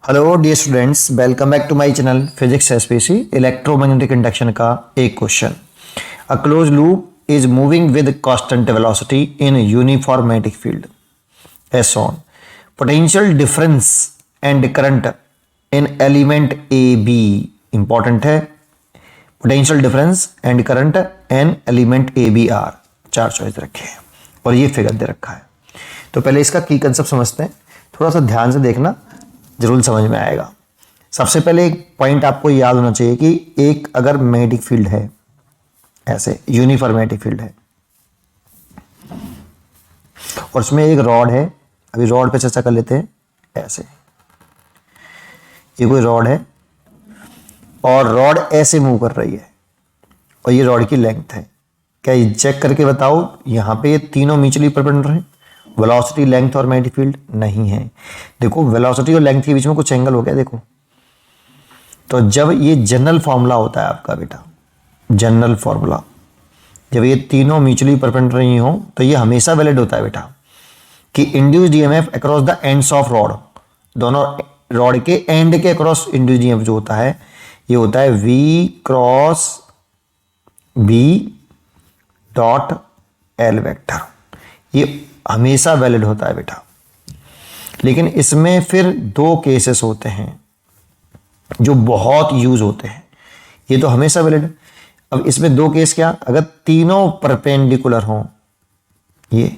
Hello dear students, welcome back to my channel physics SPC. Electromagnetic induction का एक question. A close loop is moving with constant velocity in uniform magnetic field as on potential difference and current in element A B. Important है, potential difference and current in element A B are. चार choice रखे हैं और ये figure दे रखा है। तो पहले इसका की कंसेप्ट समझते हैं, थोड़ा सा ध्यान से देखना, जरूर समझ में आएगा। सबसे पहले एक पॉइंट आपको याद होना चाहिए कि एक अगर मैग्नेटिक फील्ड है, ऐसे यूनिफॉर्म मैग्नेटिक फील्ड है और उसमें एक रॉड है। अभी रॉड पे चर्चा कर लेते हैं। ऐसे ये कोई रॉड है और रॉड ऐसे मूव कर रही है और ये रॉड की लेंथ है। क्या ये चेक करके बताओ, यहां पे ये तीनों म्यूचुअली परपेंडिकुलर हैं? वेलोसिटी, लेंथ और मैग्नेटिक फील्ड नहीं है। देखो वेलोसिटी और लेंथ के बीच में कुछ एंगल हो गया, देखो। तो जब ये जनरल फॉर्मूला होता है आपका बेटा, जनरल फॉर्मूला, जब ये तीनों म्यूचुअली परपेंडिकुलर नहीं हो तो ये हमेशा वैलिड होता है बेटा कि induced EMF across the ends of rod, दोनों रॉड के एंड के अक्रॉस इंड्यूस्ड ईएमएफ जो होता है ये होता है v cross B dot L vector. ये हमेशा वैलिड होता है बेटा। लेकिन इसमें फिर दो केसेस होते हैं जो बहुत यूज होते हैं। ये तो हमेशा वैलिड। अब इसमें दो केस क्या, अगर तीनों परपेंडिकुलर हों, ये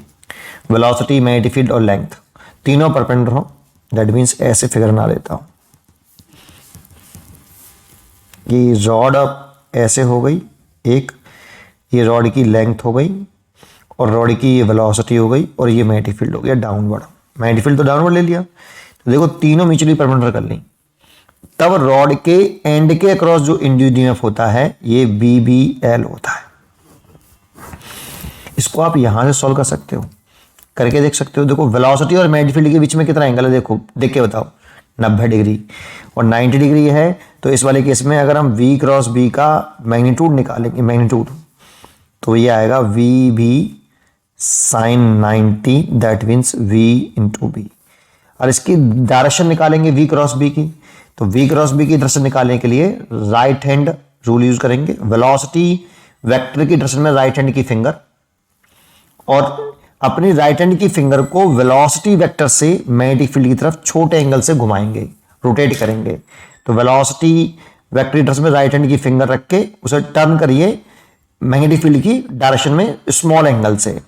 वेलोसिटी, मैग्नेटिक फील्ड और लेंथ तीनों परपेंडिकुलर हों, दैट मीन्स ऐसे फिगर बना लेता हूं कि रॉड अब ऐसे हो गई एक, ये रॉड की लेंथ हो गई और रॉड की ये वेलोसिटी हो गई और ये मैग्नेटिक फील्ड हो गया डाउनवर्ड। मैग्नेटिक फील्ड तो डाउनवर्ड ले लिया, तो देखो तीनों म्यूचुअली परपेंडिकुलर कर ली। तब रॉड के एंड के अक्रॉस जो इंड्यूस्ड ईएमएफ होता है ये बी बी एल होता है। इसको आप यहां से सॉल्व कर सकते हो, करके देख सकते हो। देखो वेलोसिटी और मैग्नेटिक फील्ड के बीच में कितना एंगल है, देखो देख के बताओ, 90 डिग्री और 90 डिग्री है। तो इस वाले केस में अगर हम वी क्रॉस बी का मैग्नीट्यूड निकालेंगे, मैग्नीट्यूड, तो ये आएगा v B sine 90, that means v into B. और इसकी डायरेक्शन निकालेंगे v क्रॉस b की, तो v क्रॉस b की डायरेक्शन निकालने के लिए राइट हैंड रूल यूज करेंगे। वेलोसिटी वेक्टर की डायरेक्शन में राइट हैंड की फिंगर, और अपनी राइट हैंड की फिंगर को वेलोसिटी वेक्टर से मैग्नेटिक फील्ड की तरफ छोटे एंगल से घुमाएंगे, रोटेट करेंगे। तो वेलोसिटी वेक्टर की डायरेक्शन में राइट हैंड की फिंगर रख के उसे टर्न करिए मैग्नेटिक फील्ड की डायरेक्शन में स्मॉल एंगल से,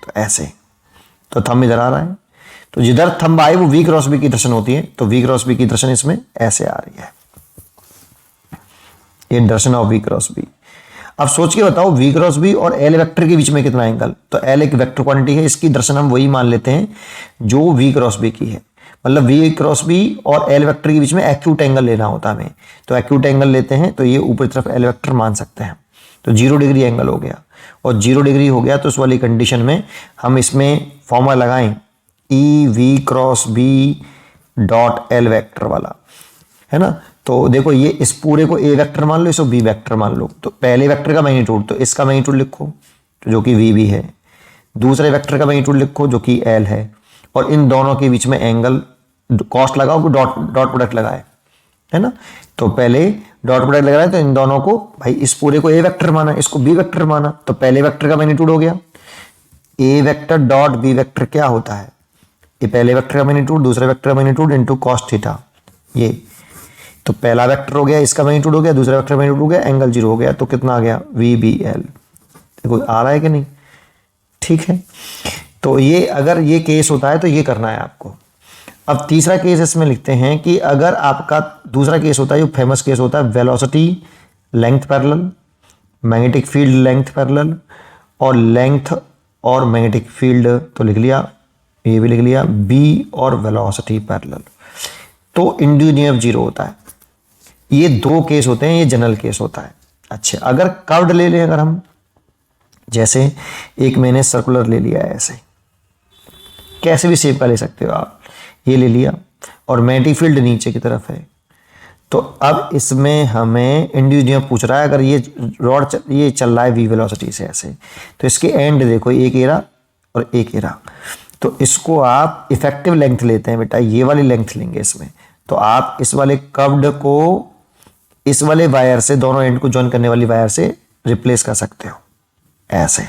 तो ऐसे। तो थंब इधर आ रहा है, तो जिधर थंब आए वो वी क्रॉस बी की डायरेक्शन होती है, तो वी क्रॉस बी की डायरेक्शन इसमें ऐसे आ रही है, ये direction of v cross B. अब सोच के बताओ वी क्रॉस बी और एल वेक्टर के बीच में कितना एंगल। तो एल एक वेक्टर क्वांटिटी है, इसकी डायरेक्शन हम वही मान लेते हैं जो वी क्रॉस बी की है। मतलब वी क्रॉस बी और एल वेक्टर के बीच में एक्यूट एंगल लेना होता है हमें, तो एक्यूट एंगल लेते हैं, तो ये ऊपर तरफ एल वेक्टर मान सकते हैं। तो 0 डिग्री एंगल हो गया, और 0 डिग्री हो गया तो उस वाली कंडीशन में हम इसमें फॉर्मूला लगाएं E v cross B dot L vector वाला, है ना। तो देखो ये इस पूरे को ए वेक्टर मान लो, इसको बी वेक्टर मान लो। तो पहले वेक्टर का मैग्नीट्यूड, तो इसका मैग्नीट्यूड लिखो तो जो कि वी बी है, दूसरे वेक्टर का मैग्नीट्यूड लिखो जो कि एल है, और इन दोनों के बीच में एंगल कॉस्ट लगाओ, डॉट प्रोडक्ट लगाए, है ना। तो पहले डॉट प्रोडक्ट लगा रहा है, तो इन दोनों को, भाई इस पूरे को ए वेक्टर माना, इसको बी वेक्टर माना, तो पहले वेक्टर का मैग्नीट्यूड हो गया ए वेक्टर डॉट बी वेक्टर। क्या होता है, ये पहले वेक्टर का मैग्नीट्यूड, दूसरे वेक्टर का मैग्नीट्यूड इनटू कॉस थीटा। ये तो पहला वेक्टर हो गया, इसका मैग्नीट्यूड हो गया, दूसरा वेक्टर मैग्नीट्यूड हो गया, एंगल 0 हो गया, तो कितना आ गया वी बी एल। देखो आ रहा है कि नहीं, ठीक है। तो ये अगर ये केस होता है तो ये करना है आपको। अब तीसरा केस इसमें लिखते हैं कि अगर आपका दूसरा केस होता है, जो फेमस केस होता है, velocity length parallel, magnetic field length parallel, और लेंथ और मैग्नेटिक फील्ड, तो लिख लिया, ये भी लिख लिया, बी और वेलोसिटी पैरेलल, तो इंड्यूस्ड ईएमएफ 0 होता है। ये दो केस होते हैं, ये जनरल केस होता है। अच्छा, अगर कर्व्ड ले लें, अगर हम, जैसे एक मैंने सर्कुलर ले लिया है, ऐसे कैसे भी शेप का ले सकते हो आप, ये ले लिया, और मैग्नेटिक फील्ड नीचे की तरफ है। तो अब इसमें हमें इंड्यूस्ड ईएमएफ पूछ रहा है, अगर ये रॉड ये चल रहा है वी वेलोसिटी से ऐसे, तो इसके एंड देखो एक एरा और एक एरा, तो इसको आप इफेक्टिव लेंथ लेते हैं बेटा, ये वाली लेंथ लेंगे इसमें, तो आप इस वाले कर्व्ड को इस वाले वायर से, दोनों एंड को ज्वाइन करने वाली वायर से रिप्लेस कर सकते हो ऐसे।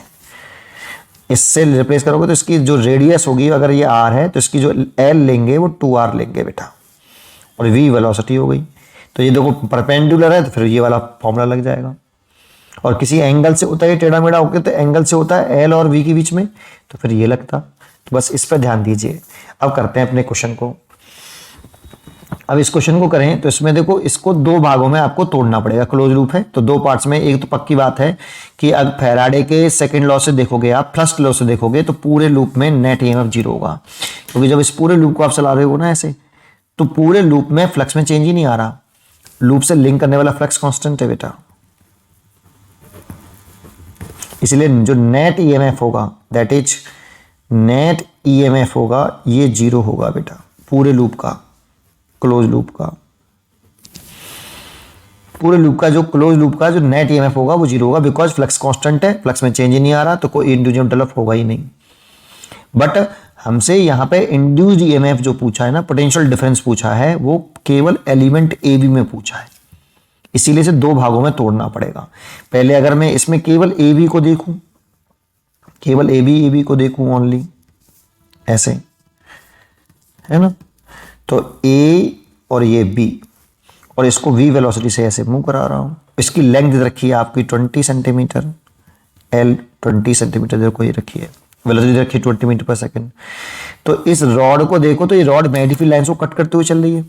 इससे रिप्लेस करोगे तो इसकी जो रेडियस होगी, अगर ये r है तो इसकी जो l लेंगे वो 2r लेंगे बेटा, और v वेलोसिटी हो गई। तो ये देखो परपेंडिकुलर है तो फिर ये वाला फॉर्मूला लग जाएगा, और किसी एंगल से होता है टेढ़ा मेढ़ा होकर, तो एंगल से होता है l और v के बीच में, तो फिर ये लगता। तो बस इस पर ध्यान दीजिए। अब करते हैं अपने क्वेश्चन को। अब इस क्वेश्चन को करें तो इसमें देखो, इसको दो भागों में आपको तोड़ना पड़ेगा। क्लोज लूप है तो दो पार्ट्स में। एक तो पक्की बात है कि अगर फैराडे के सेकंड लॉ से देखोगे, आप फर्स्ट लॉ से देखोगे, तो पूरे लूप में नेट ईएमएफ 0 होगा, क्योंकि जब इस पूरे लूप को आप चला रहे हो ना ऐसे, तो पूरे लूप में फ्लक्स में चेंज ही नहीं आ रहा। लूप से लिंक करने वाला फ्लक्स कांस्टेंट है बेटा, इसलिए जो नेट ईएमएफ होगा, दैट इज नेट ईएमएफ होगा, ये 0 होगा बेटा, पूरे लूप का, क्लोज लूप का। पूरे लूप का जो क्लोज लूप का जो नेट ईएमएफ होगा वो 0 होगा, बिकॉज फ्लक्स कांस्टेंट है, फ्लक्स में चेंज ही नहीं आ रहा, तो कोई इंड्यूस्ड डेवलप होगा ही नहीं। बट हमसे यहाँ पे इंड्यूस्ड ईएमएफ जो पूछा है ना, पोटेंशियल डिफरेंस पूछा है, वो केवल एलिमेंट ए बी में पूछा है, इसीलिए से दो भागों में तोड़ना पड़ेगा। पहले अगर मैं इसमें केवल ए बी को देखूं, केवल ए बी को देखूं ओनली, ऐसे है ना, तो ए और ये बी, और इसको v वेलोसिटी से ऐसे मूव करा रहा हूं। इसकी लेंथ रखी है आपकी 20 सेंटीमीटर, l 20 सेंटीमीटर देखो ये रखी है, वेलोसिटी रखी है 20 मीटर पर सेकंड। तो इस रॉड को देखो, तो ये रॉड मैग्नेटिक फील्ड लाइन को कट करते हुए चल रही है,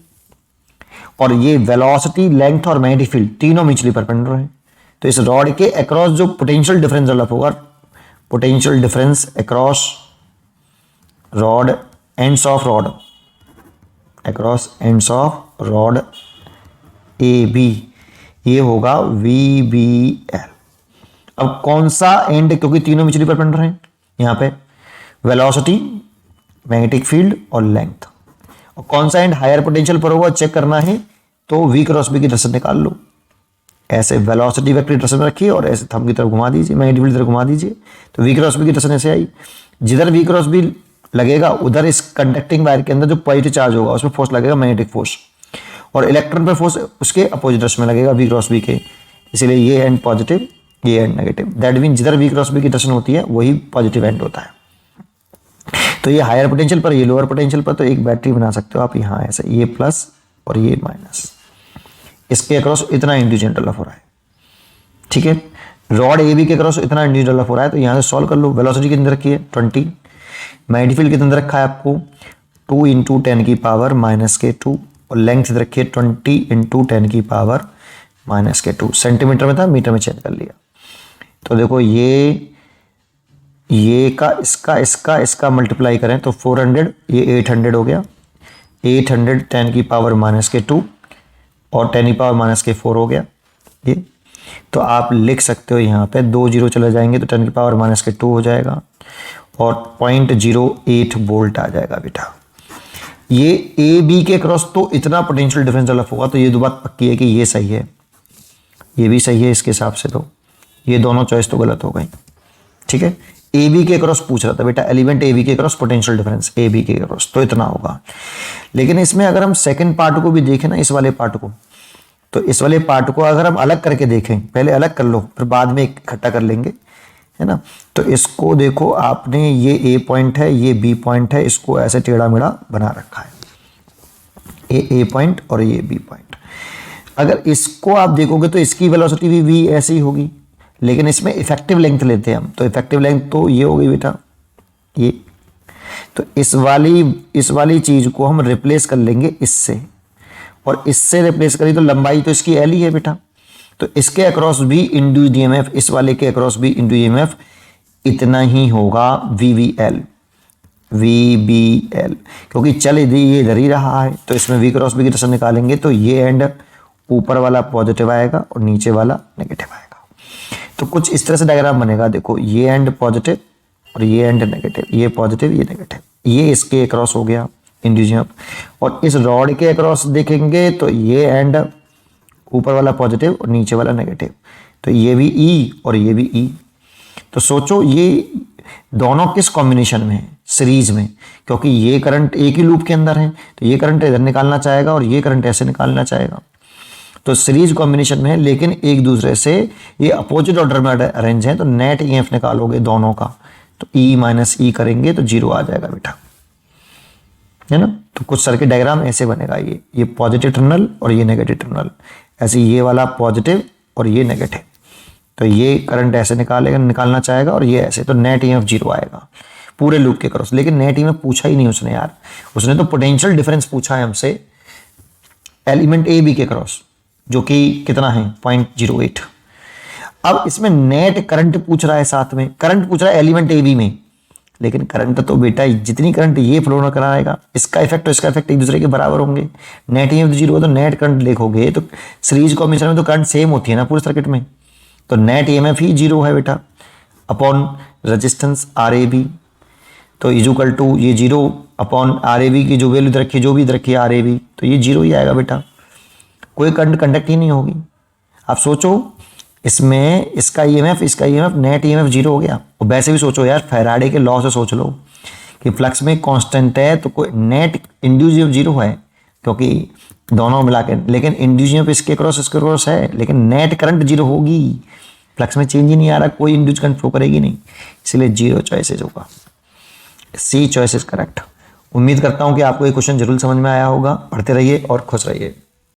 और ये वेलोसिटी, लेंथ और मैग्नेटिक फील्ड तीनों म्यूचुअली परपेंडिकुलर है। तो इस रॉड के अक्रॉस जो पोटेंशियल डिफरेंस डेवलप होगा, potential difference across rod, ends of rod, across ends of rod A B, ये होगा VBL। अब कौन सा एंड, क्योंकि तीनों म्यूचुअली परपेंडिकुलर हैं, यहाँ पे वेलोसिटी, मैग्नेटिक फील्ड और लेंथ, और कौन सा एंड हायर पोटेंशियल पर होगा चेक करना है, तो V क्रॉस B की डायरेक्शन निकाल लो। ऐसे वेलोसिटी वेक्टर डायरेक्शन में रखिए और ऐसे थंब की तरफ घुमा दीजिए, मैग्नेटिक फील्ड की तरफ घुमा दीजिए, तो V क्रॉस B की डायरेक्शन ऐसे आई। जिधर V क्रॉस B लगेगा उधर इस कंडक्टिंग वायर के अंदर जो पॉजिटिव चार्ज होगा उसमें फोर्स लगेगा, मैग्नेटिक फोर्स, और इलेक्ट्रॉन पर फोर्स उसके अपोजिट डायरेक्शन में लगेगा, V क्रॉस B के। इसलिए ये एंड पॉजिटिव, ये एंड नेगेटिव, दैट मीन जिधर V क्रॉस B की डायरेक्शन होती है वही पॉजिटिव एंड होता है। तो ये हायर पोटेंशियल पर, ये लोअर पोटेंशियल पर, तो एक बैटरी बना सकते हो आप यहाँ ऐसे, ये प्लस और ये माइनस, इसके अक्रॉस इतना इंड्यूस्ड डेवलप हो रहा है, ठीक है। रॉड ए बी के अक्रॉस इतना इंड्यूस्ड डेवलप हो रहा है, तो यहाँ से सॉल्व कर लो। वेलोसिटी कितनी रखी है 20, मैग्नेटिक फील्ड कितने रखा है आपको 2 × 10 की पावर -2, और लेंथ रखी है 20 × 10 की पावर -2। सेंटीमीटर में था, मीटर में चेंज कर लिया। तो देखो ये का इसका मल्टीप्लाई करें तो 400, ये 800 हो गया, 800 10 की पावर -2 और 10 की पावर -4 हो गया ये। तो आप लिख सकते हो यहाँ पे 2 0 चले जाएंगे तो 10 की पावर -2 हो जाएगा, और 0.08 वोल्ट आ जाएगा बेटा। ये ए बी के क्रॉस तो इतना पोटेंशियल डिफरेंस डेवलप होगा, तो ये दो बात पक्की है कि ये सही है, ये भी सही है इसके हिसाब से, तो ये दोनों चॉइस तो गलत हो गई, ठीक है। ए बी के क्रॉस पूछ रहा था बेटा, एलिमेंट ए बी के cross potential difference A B के क्रॉस, तो इतना होगा। लेकिन इसमें अगर हम सेकेंड पार्ट को भी देखें ना, इस वाले पार्ट को, तो इस वाले पार्ट को अगर हम अलग करके देखें, पहले अलग कर लो फिर बाद में इकट्ठा कर लेंगे, है ना। तो इसको देखो आपने, ये ए पॉइंट है, ये बी पॉइंट है, इसको ऐसे टेढ़ा मेढ़ा बना रखा है, ये ए पॉइंट और ये बी पॉइंट। अगर इसको आप देखोगे तो इसकी वेलोसिटी भी वी ऐसी ही होगी, लेकिन इसमें इफेक्टिव लेंथ लेते हैं हम, तो इफेक्टिव लेंथ तो ये होगी बेटा, ये। तो इस वाली चीज को हम रिप्लेस कर लेंगे इससे, और इससे रिप्लेस करें तो लंबाई तो इसकी एल ही है बेटा, तो इसके अक्रॉस भी इंड्यूस्ड ईएमएफ, इस वाले के अक्रॉस भी इंड्यूस्ड ईएमएफ इतना ही होगा, VBL, क्योंकि चल ये इधर ही रहा है, तो इसमें V क्रॉस B की डायरेक्शन निकालेंगे तो ये एंड ऊपर वाला पॉजिटिव आएगा और नीचे वाला नेगेटिव आएगा। तो कुछ इस तरह से डायग्राम बनेगा, देखो ये एंड पॉजिटिव और ये एंड नेगेटिव, ये पॉजिटिव ये नेगेटिव, ये इसके अक्रॉस हो गया इंड्यूस्ड ईएमएफ, और इस रॉड के अक्रॉस देखेंगे तो ये एंड ऊपर वाला पॉजिटिव और नीचे वाला नेगेटिव, तो ये भी E और ये भी E। तो सोचो ये दोनों किस कॉम्बिनेशन में है, सीरीज में, क्योंकि ये करंट एक ही लूप के अंदर है, तो ये करंट इधर निकालना चाहेगा और ये करंट ऐसे निकालना चाहेगा। तो सीरीज कॉम्बिनेशन में है, लेकिन एक दूसरे से ये अपोजिट ऑर्डर में अरेंज है, तो नेट ईएमएफ निकालोगे दोनों का, तो ई माइनस ई करेंगे तो जीरो आ जाएगा बेटा, है ना। तो कुछ सर्किट डायग्राम ऐसे बनेगा, ये पॉजिटिव टर्मिनल और ये नेगेटिव टर्मिनल, ऐसे ये वाला पॉजिटिव और ये नेगेटिव, तो ये करंट ऐसे निकालना चाहेगा और ये ऐसे, तो नेट ईएमएफ जीरो आएगा पूरे लूप के क्रॉस। लेकिन नेट ईएमएफ पूछा ही नहीं उसने यार, उसने तो पोटेंशियल डिफरेंस पूछा है हमसे एलिमेंट ए बी के क्रॉस, जो कि कितना है 0.08। अब इसमें नेट करंट पूछ रहा है, साथ में करंट पूछ रहा है एलिमेंट ए बी में, लेकिन करंट तो बेटा जितनी करंट ये फ्लो न कराएगा, इसका इफेक्ट और इसका इफेक्ट एक दूसरे के बराबर होंगे। नेट ईएमएफ जीरो है तो नेट करंट देखोगे तो सीरीज कॉम्बिनेशन में तो करंट सेम होती है ना पूरे सर्किट में, तो नेट ईएमएफ ही जीरो है बेटा upon resistance R A B, तो इजुकल टू ये zero upon R A B की जो वैल्यू रखी है, जो भी रखी है आर ए बी, तो ये जीरो ही आएगा बेटा, कोई करंट कंडक्ट ही नहीं होगी। आप सोचो इसमें इसका ईएमएफ नेट ईएमएफ जीरो हो गया। और वैसे भी सोचो यार, फैराडे के लॉ से सोच लो कि फ्लक्स में कांस्टेंट है तो कोई नेट इंड्यूस ईएमएफ जीरो है, क्योंकि दोनों मिला के, लेकिन इंड्यूस ईएमएफ इसके क्रॉस है, लेकिन नेट करंट जीरो होगी, फ्लक्स में चेंज ही नहीं आ रहा, कोई इंड्यूस करंट फ्लो करेगी नहीं, इसलिए जीरो चॉइसेस होगा, सी चॉइस इज करेक्ट। उम्मीद करता हूं कि आपको ये क्वेश्चन जरूर समझ में आया होगा। पढ़ते रहिए और खुश रहिए।